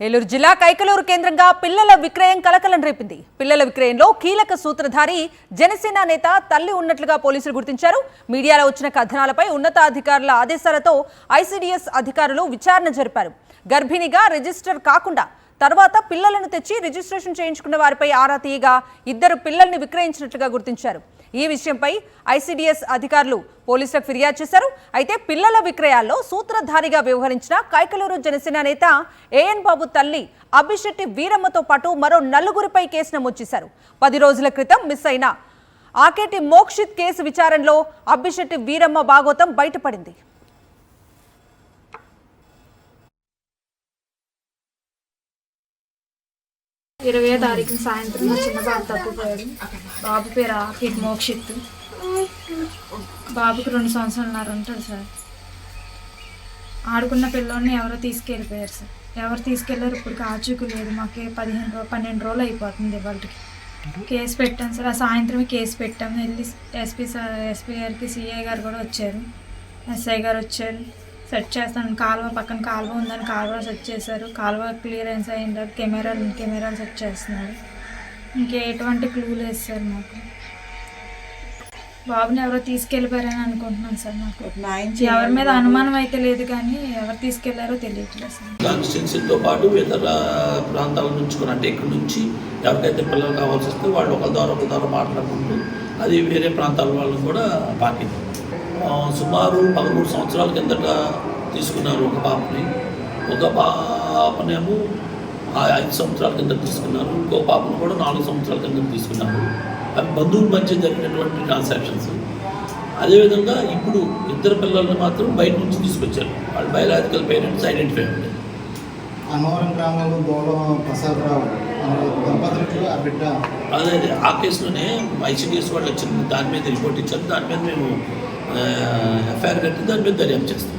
ఏలూరు జిల్లా కైకలూరు కేంద్రంగా పిల్లల విక్రయం కలకలం రేపింది. పిల్లల విక్రయంలో కీలక సూత్రధారి జనసేన నేత తల్లి ఉన్నట్లుగా పోలీసులు గుర్తించారు. మీడియాలో వచ్చిన కథనాలపై ఉన్నతాధికారుల ఆదేశాలతో ఐసీడీఎస్ అధికారులు విచారణ జరిపారు. గర్భిణిగా రిజిస్టర్ కాకుండా తర్వాత పిల్లలను తెచ్చి రిజిస్ట్రేషన్ చేయించుకున్న వారిపై ఆరా తీయగా 2 పిల్లల్ని విక్రయించినట్లుగా గుర్తించారు. ఈ విషయంపై ఐసీడీఎస్ అధికారులు పోలీసులకు ఫిర్యాదు చేశారు. అయితే పిల్లల విక్రయాల్లో సూత్రధారిగా వ్యవహరించిన కైకలూరు జనసేన నేత ఏఎన్ బాబు తల్లి అభిషెట్టి వీరమ్మతో పాటు మరో 4గురిపై కేసు నమోదు చేశారు. 10 రోజుల క్రితం మిస్ అయిన ఆకేటి మోక్షిత్ కేసు విచారణలో అభిషెట్టి వీరమ్మ భాగోతం బయటపడింది. ఇరవై తారీఖున సాయంత్రం మా చిన్న బాబు తప్పిపోయాడు. బాబు పేరు ఆకేటి మోక్షిత్. బాబుకి 2 సంవత్సరాలున్నర ఉంటాడు సార్. ఆడుకున్న పిల్లోని ఎవరో తీసుకెళ్ళిపోయారు సార్. ఎవరు తీసుకెళ్లారు ఇప్పుడు ఆచూకు లేదు. మాకే 12 రోజులు అయిపోతుంది. వాళ్ళకి కేసు పెట్టాం సార్. ఆ సాయంత్రమే కేసు పెట్టాము. వెళ్ళి ఎస్పీ గారికి సిఐ గారు కూడా వచ్చారు. ఎస్ఐ గారు వచ్చారు. సెట్ చేస్తాను, పక్కన కాలువ ఉందని కాలువ సెట్ చేశారు. కాలువ క్లియరెన్స్ అయిన కెమెరాలు సెట్ చేస్తున్నారు. ఎటువంటి క్లూ లేదు సార్. మాకు బాబుని ఎవరో తీసుకెళ్ళిపోయారని అనుకుంటున్నాను సార్. నాకు ఎవరి మీద అనుమానం అయితే లేదు, కానీ ఎవరు తీసుకెళ్లారో తెలియట్లేదు సార్. కాన్స్టిట్యున్సీతో పాటు ఇతర ప్రాంతాల నుంచి కూడా, అంటే ఇక్కడ నుంచి ఎవరికైతే పిల్లలు కావాల్సి వస్తే వాళ్ళు ఒకరి ద్వారా మాట్లాడుకుంటూ అది వేరే ప్రాంతాల వాళ్ళని కూడా పాకింది. సుమారు 13 సంవత్సరాల కిందట తీసుకున్నారు ఒక పాపని. ఒక పాపనేమో 5 సంవత్సరాల కింద తీసుకున్నారు. ఇంకో పాపను కూడా 4 సంవత్సరాల కింద తీసుకున్నారు. అవి బంధువుల మధ్య జరిగినటువంటి ట్రాన్సాక్షన్స్. అదేవిధంగా ఇప్పుడు 2 పిల్లల్ని మాత్రం బయట నుంచి తీసుకొచ్చారు. వాళ్ళ బయోలాజికల్ పేరెంట్స్ ఐడెంటిఫై అయ్యారు. అన్నవరం గ్రామంలో గౌరవ ప్రసాదరావు దంపతులకు ఆ బిడ్డ అదే ఆ కేసులోనే ఐసీడీఎస్ వాళ్ళు వచ్చింది. దాని మీద రిపోర్ట్ ఇచ్చారు. దాని మీద మేము ఎఫ్ఐఆర్ కట్టి దాని మీద దర్యాప్తు చేస్తాం.